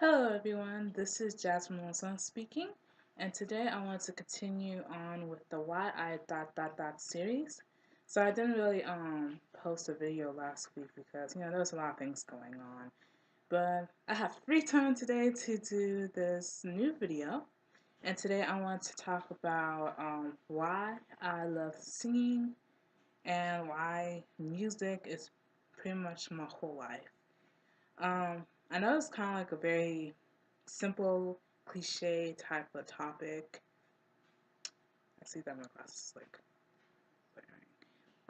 Hello everyone, this is Jasmine speaking, and today I want to continue on with the Why I series. So I didn't really post a video last week because there was a lot of things going on. But I have free time today to do this new video, and today I want to talk about why I love singing and why music is pretty much my whole life. I know it's kind of like a very simple, cliche type of topic. I see that my glasses like glaring.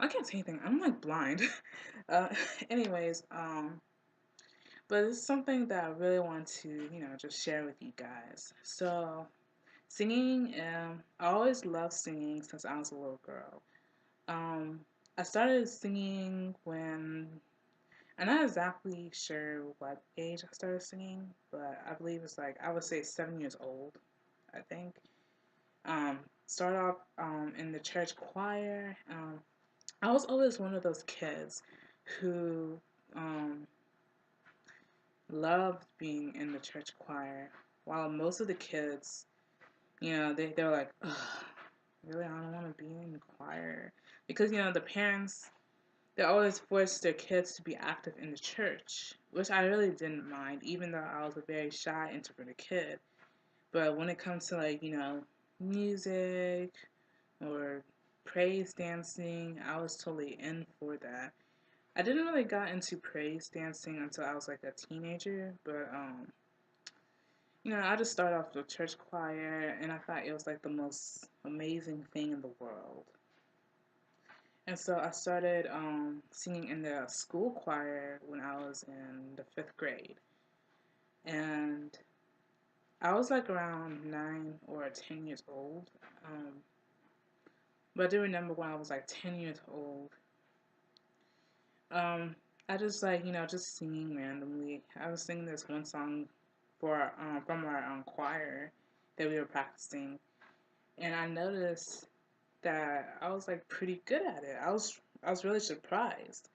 I can't see anything. I'm like blind. uh, anyways, but it's something that I really want to, just share with you guys. So, singing, I always loved singing since I was a little girl. Um, I started singing when I'm not exactly sure what age I started singing, but I believe it's like I would say 7 years old, I think. Start off in the church choir. I was always one of those kids who um, loved being in the church choir, while most of the kids, they were like, ugh, really, I don't want to be in the choir. Because, the parents, they always forced their kids to be active in the church, which I really didn't mind, even though I was a very shy, introverted kid. But when it comes to, like, music or praise dancing, I was totally in for that. I didn't really got into praise dancing until I was like a teenager, but I just started off with church choir, and I thought it was like the most amazing thing in the world. And so I started singing in the school choir when I was in the fifth grade, and I was like around 9 or 10 years old. But I do remember when I was like 10 years old, Um, I just like just singing randomly. I was singing this one song for from our choir that we were practicing, and I noticed that I was like pretty good at it. I was really surprised.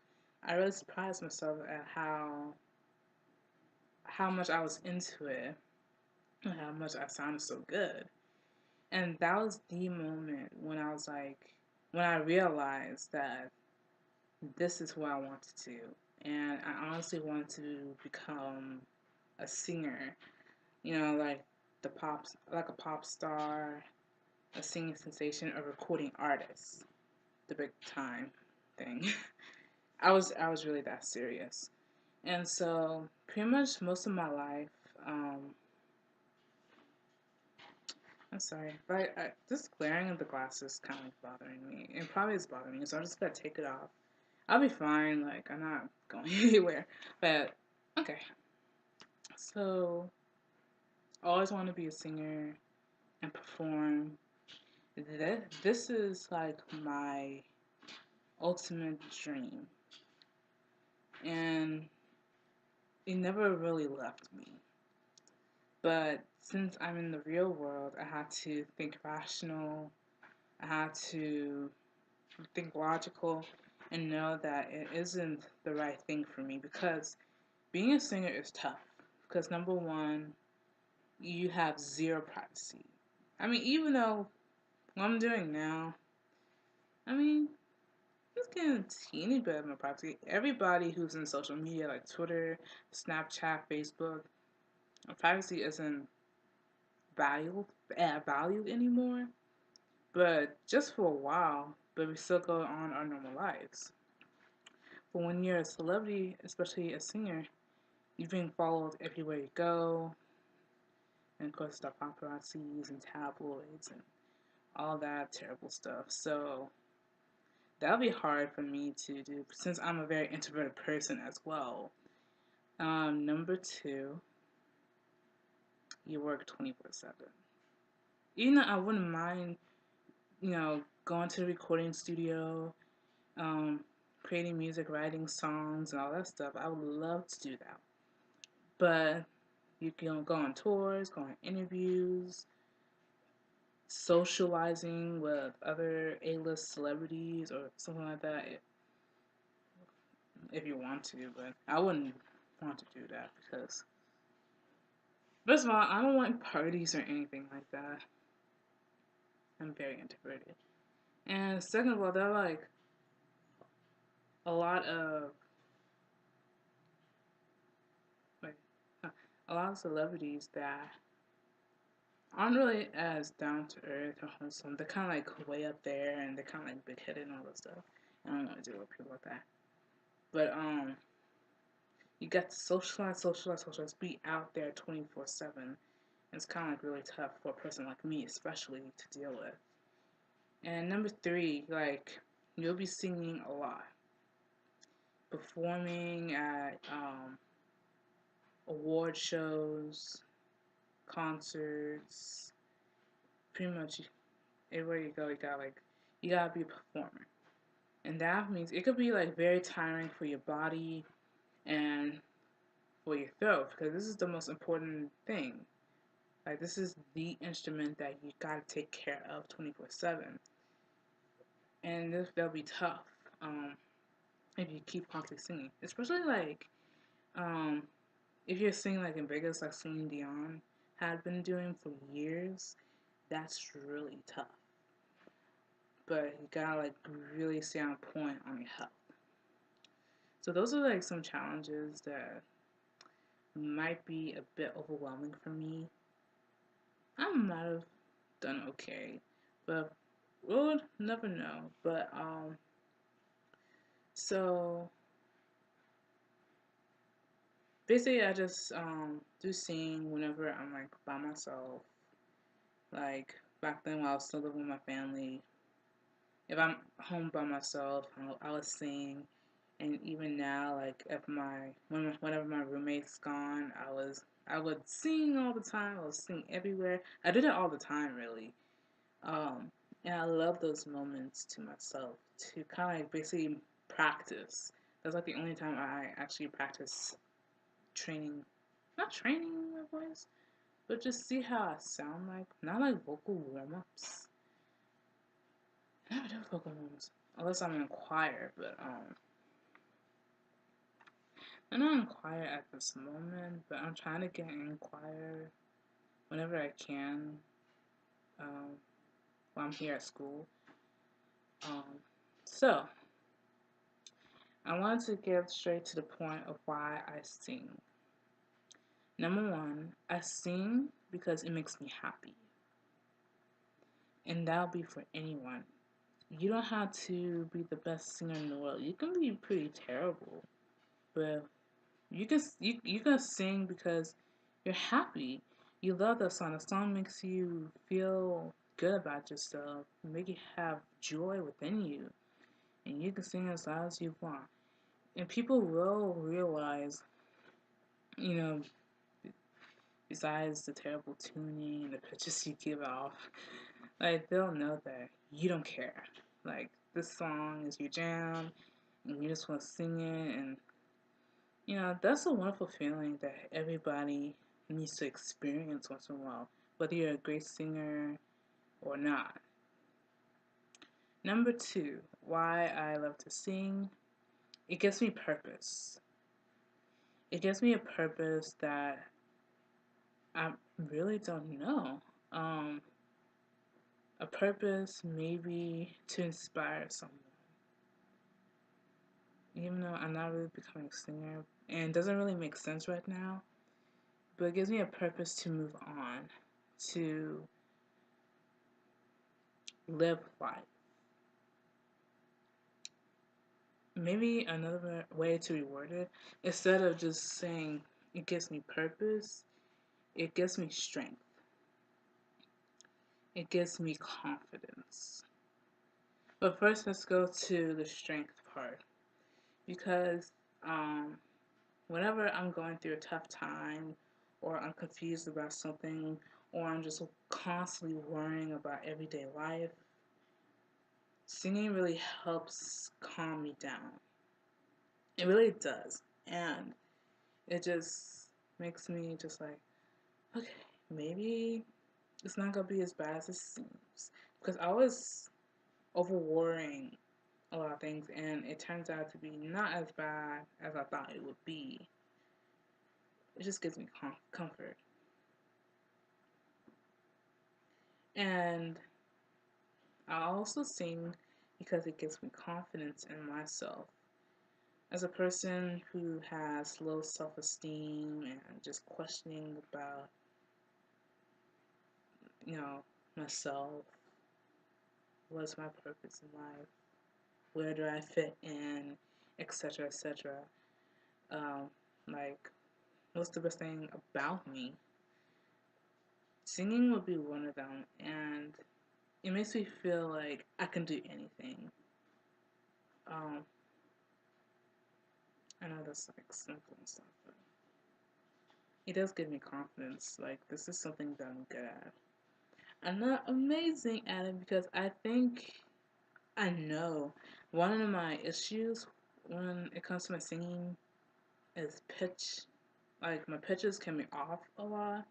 I really surprised myself at how much I was into it and how much I sounded so good. And that was the moment when I realized that this is what I wanted to. And I honestly wanted to become a singer, like like a pop star, a singing sensation, a recording artist, the big time thing. I was really that serious. And so pretty much most of my life, um, I'm sorry, but this glaring of the glasses kind of bothering me. It probably is bothering me, so I'm just gonna take it off. I'll be fine. Like I'm not going anywhere. But okay, so I always want to be a singer and perform. This is like my ultimate dream, and it never really left me. But since I'm in the real world, I had to think rational. I had to think logical and know that it isn't the right thing for me because being a singer is tough. Because number one, you have zero privacy. I mean, even though what I'm doing now, I mean, it's getting a teeny bit of my privacy. Everybody who's in social media like Twitter, Snapchat, Facebook, privacy isn't valued valued anymore. But just for a while, but we still go on our normal lives. But when you're a celebrity, especially a singer, you're being followed everywhere you go, and of course the paparazzis and tabloids and all that terrible stuff. So that'll be hard for me to do since I'm a very introverted person as well. Number two, you work 24/7. Even though I wouldn't mind, going to the recording studio, um, creating music, writing songs, and all that stuff. I would love to do that. But you can go on tours, go on interviews, socializing with other A-list celebrities or something like that if you want to, but I wouldn't want to do that because First of all, I don't want parties or anything like that. I'm very introverted. And second of all, there are like a lot of like a lot of celebrities that aren't really as down to earth or wholesome. They're kind of like way up there, and they're kind of like big headed and all that stuff. I don't want to deal with people like that. But you got to socialize, socialize, socialize, be out there 24/7. It's kind of like really tough for a person like me, especially to deal with. And number three, like you'll be singing a lot, performing at award shows, concerts, pretty much everywhere you go, you gotta be a performer, and that means it could be like very tiring for your body and for your throat because this is the most important thing. Like this is the instrument that you gotta take care of 24/7, and that'll be tough if you keep constantly singing, especially like um, if you're singing like in Vegas, like Celine Dion had been doing for years. That's really tough. But you gotta like really stay on point on your health. So those are like some challenges that might be a bit overwhelming for me. I might have done okay, but we'll never know. But so basically, I just do sing whenever I'm like by myself. Like back then, while I was still living with my family, if I'm home by myself, I would sing. And even now, like if whenever my roommate's gone, I would sing all the time. I would sing everywhere. I did it all the time, really. Um, and I love those moments to myself to kind of like basically practice. That's like the only time I actually practice training, not training my voice, but just see how I sound like. Not like vocal warm ups. I never do vocal warm ups unless I'm in choir, but I'm not in choir at this moment, but I'm trying to get in choir whenever I can um, while I'm here at school. Um, so, I wanted to get straight to the point of why I sing. Number one, I sing because it makes me happy. And that'll be for anyone. You don't have to be the best singer in the world. You can be pretty terrible, but you can sing because you're happy. You love the song. The song makes you feel good about yourself, make you have joy within you, and you can sing as loud as you want. And people will realize, you know, besides the terrible tuning and the pitches you give off, like they'll know that you don't care. Like this song is your jam, and you just want to sing it, and that's a wonderful feeling that everybody needs to experience once in a while, whether you're a great singer or not. Number two, why I love to sing. It gives me purpose. It gives me a purpose that I really don't know. Um, a purpose maybe to inspire someone. Even though I'm not really becoming a singer and it doesn't really make sense right now, but it gives me a purpose to move on, to live life. Maybe another way to reword it, instead of just saying it gives me purpose, it gives me strength. It gives me confidence. But first, let's go to the strength part because um, whenever I'm going through a tough time, or I'm confused about something, or I'm just constantly worrying about everyday life, singing really helps calm me down. It really does. And it just makes me just like, okay, maybe it's not gonna be as bad as it seems. Because I was over worrying a lot of things, and it turns out to be not as bad as I thought it would be. It just gives me comfort. And I also sing because it gives me confidence in myself. As a person who has low self esteem and just questioning about, you know, myself, what's my purpose in life, where do I fit in, etc., etc. Um, like, what's the best thing about me? Singing would be one of them, and it makes me feel like I can do anything. Um, I know that's like simple and stuff, but it does give me confidence. Like, this is something that I'm good at. I'm not amazing at it because I think I know one of my issues when it comes to my singing is pitch. Like, my pitches can be off a lot.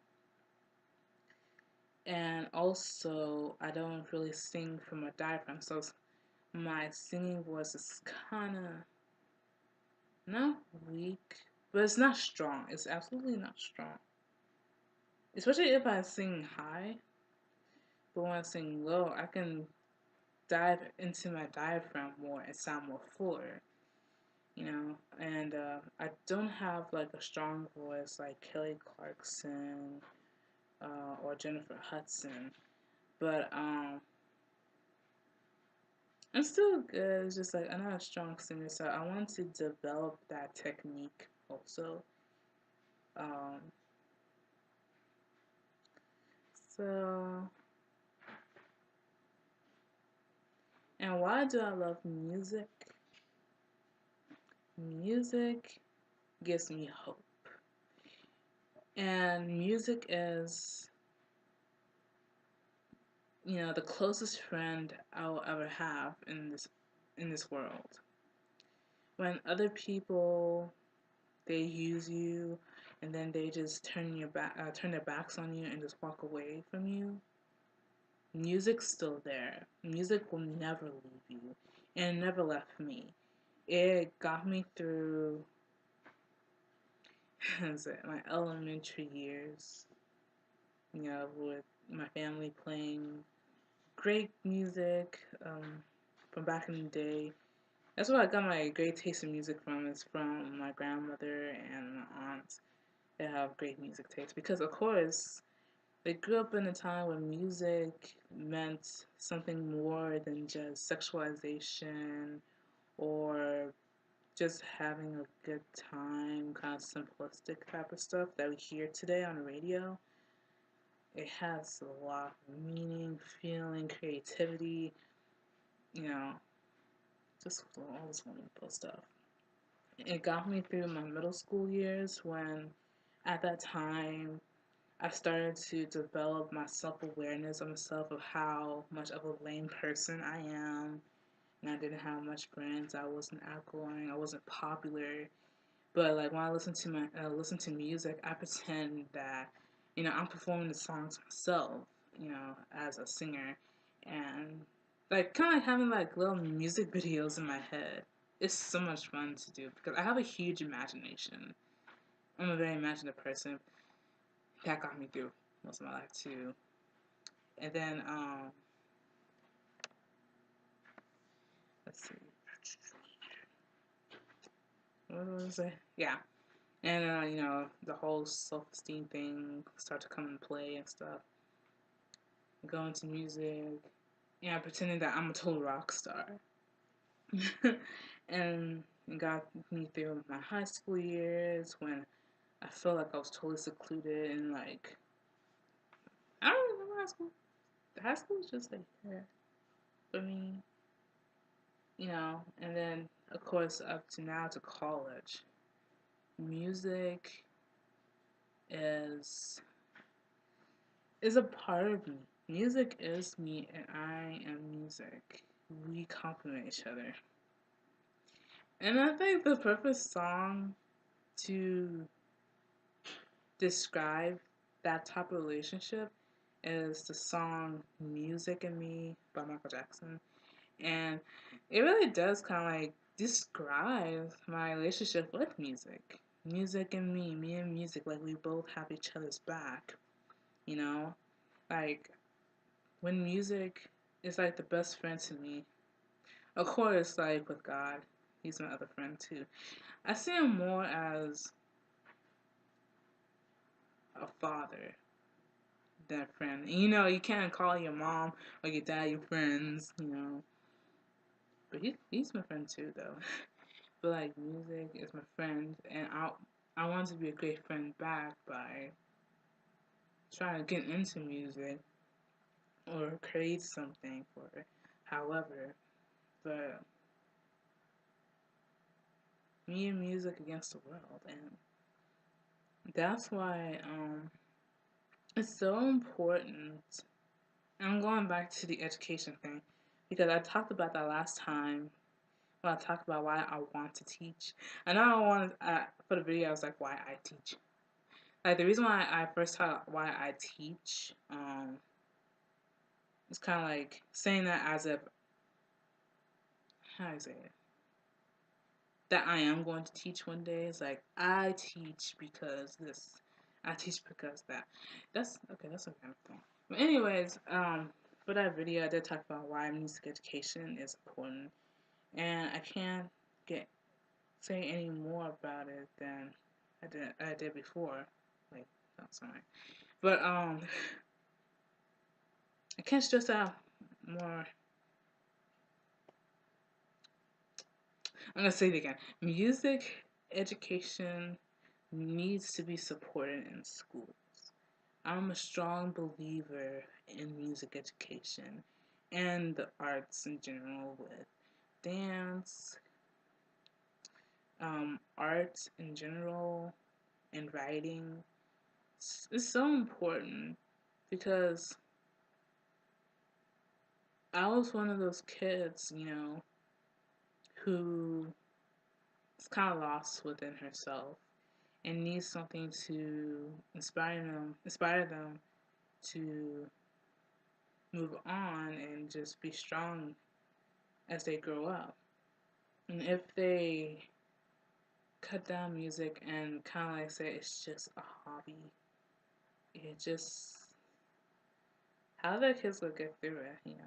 And also, I don't really sing from a diaphragm, so my singing voice is kind of not weak, but it's not strong. It's absolutely not strong. Especially if I sing high, but when I sing low, I can dive into my diaphragm more and sound more fuller, you know. And I don't have like a strong voice like Kelly Clarkson or Jennifer Hudson, but I'm still good. It's just like I'm not a strong singer, so I want to develop that technique also. Um, so, and why do I love music? Music gives me hope, and music is, you know, the closest friend I'll ever have in this world. When other people they use you, and then they just turn their backs on you, and just walk away from you. Music's still there. Music will never leave you, and it never left me. It got me through my elementary years, you know, with my family playing great music from back in the day. That's where I got my great taste in music from, is from my grandmother and my aunts. They have great music taste because, of course, they grew up in a time when music meant something more than just sexualization or just having a good time, kind of simplistic type of stuff that we hear today on the radio. It has a lot of meaning, feeling, creativity, you know, just all this wonderful stuff. It got me through my middle school years when, at that time, I started to develop my self awareness of myself, of how much of a lame person I am. And I didn't have much friends. I wasn't outgoing. I wasn't popular. But like when I listen to music, I pretend that, you know, I'm performing the songs myself, you know, as a singer, and like kind of like having like little music videos in my head. It's so much fun to do because I have a huge imagination. I'm a very imaginative person. That got me through most of my life too. And then let's see, what was it? Yeah, and you know, the whole self-esteem thing start to come into play and stuff. Go into music, and pretending that I'm a total rock star. And it got me through my high school years when I felt like I was totally secluded and like I don't remember high school. High school was just like that for me, you know. And then of course up to now to college, music is a part of me. Music is me, and I am music. We complement each other. And I think the perfect song to describe that type of relationship is the song Music and Me by Michael Jackson. And it really does kind of like describe my relationship with music. Music and me and music, like we both have each other's back, you know? Like, when music is like the best friend to me. Of course, like with God, He's my other friend too. I see Him more as a father than a friend. And, you can't call your mom or your dad your friends. But he's my friend too, though. But like music is my friend, and I want to be a great friend back by trying to get into music or create something for it. However, but me and music against the world, and that's why it's so important. And I'm going back to the education thing because I talked about that last time when I talked about why I want to teach. I know I wanted for the video I was like why I teach. Like the reason why I first taught why I teach, it's kind of like saying that as if how do I say it? That I am going to teach one day. It's like I teach because this, I teach because that. That's okay. That's some kind of thing. But anyways, for that video, I did talk about why music education is important, and I can't get say any more about it than I did before. Like, no, sorry, but I can't stress out more. I'm gonna say it again. Music education needs to be supported in schools. I'm a strong believer in music education and the arts in general with dance, art in general, and writing. It's so important because I was one of those kids, who is kind of lost within herself and needs something to inspire them to move on and just be strong as they grow up. And if they cut down music and kind of like say it's just a hobby, it just how the kids will get through it.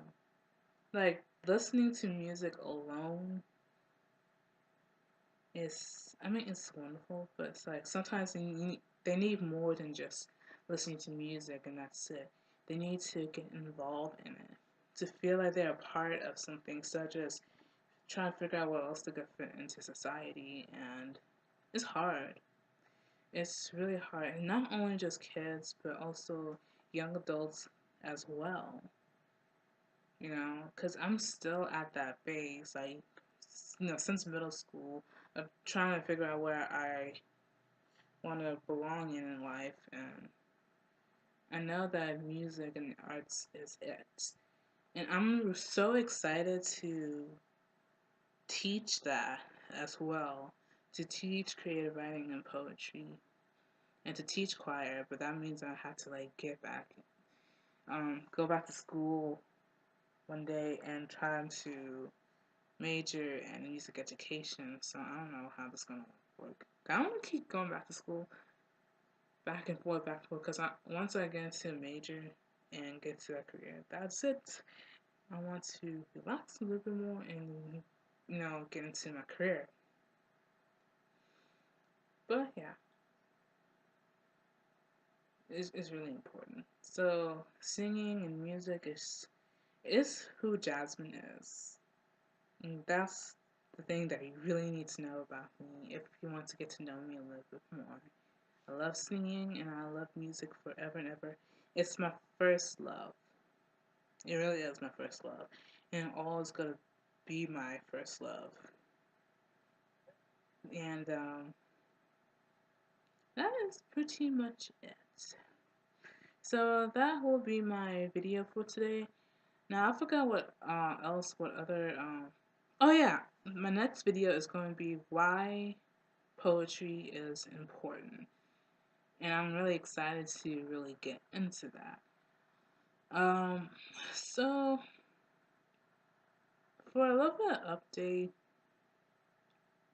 Like listening to music alone is, I mean, it's wonderful, but it's like sometimes they need more than just listening to music and that's it. They need to get involved in it to feel like they're a part of something, such as trying to figure out what else to get fit into society. And it's hard. It's really hard. And not only just kids, but also young adults as well. Because I'm still at that phase, like, since middle school, of trying to figure out where I want to belong in life. And I know that music and arts is it. And I'm so excited to teach that as well, to teach creative writing and poetry, and to teach choir. But that means I have to like get back, go back to school one day and try to major in music education. So I don't know how this is gonna work. I want to keep going back to school, back and forth, because once I get into a major and get to a career, that's it. I want to relax a little bit more and get into my career. But yeah, it's really important. So singing and music is who Jasmine is. And that's the thing that you really need to know about me if you want to get to know me a little bit more. I love singing and I love music forever and ever. It's my first love. It really is my first love. And always gonna be my first love. And that is pretty much it. So that will be my video for today. Now I forgot what other oh yeah, my next video is going to be why poetry is important. And I'm really excited to really get into that. So for a little bit of update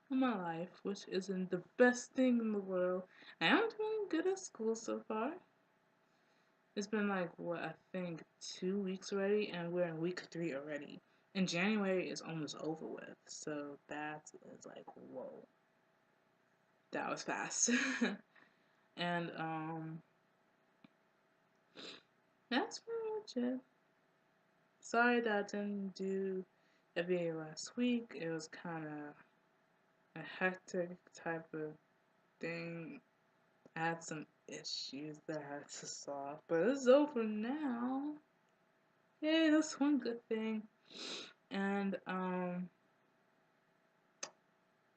on my life, which isn't the best thing in the world, I am doing good at school so far. It's been like what I think 2 weeks already, and we're in week 3 already. And January is almost over with, so that is like whoa, that was fast. And that's pretty much it. Sorry that I didn't do a video last week. It was kind of a hectic type of thing. I had some issues that I had to solve, but it's over now. Yay, that's one good thing. And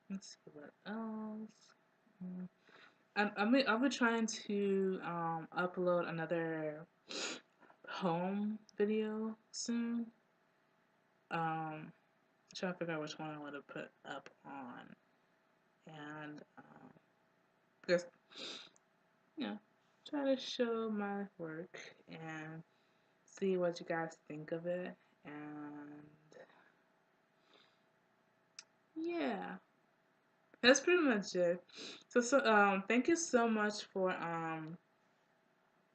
let's see what else. Mm. I'll be trying to upload another home video soon. Trying to figure out which one I want to put up on, and because try to show my work and see what you guys think of it, and yeah, that's pretty much it. So thank you so much for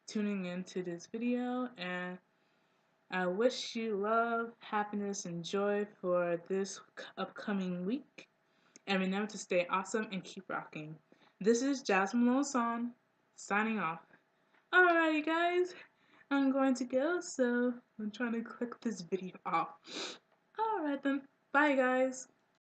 tuning into this video, and I wish you love, happiness, and joy for this upcoming week. And remember to stay awesome and keep rocking. This is Jasmine Melancon signing off. Alrighty, guys, I'm going to go, so I'm trying to click this video off. Alright then, bye guys.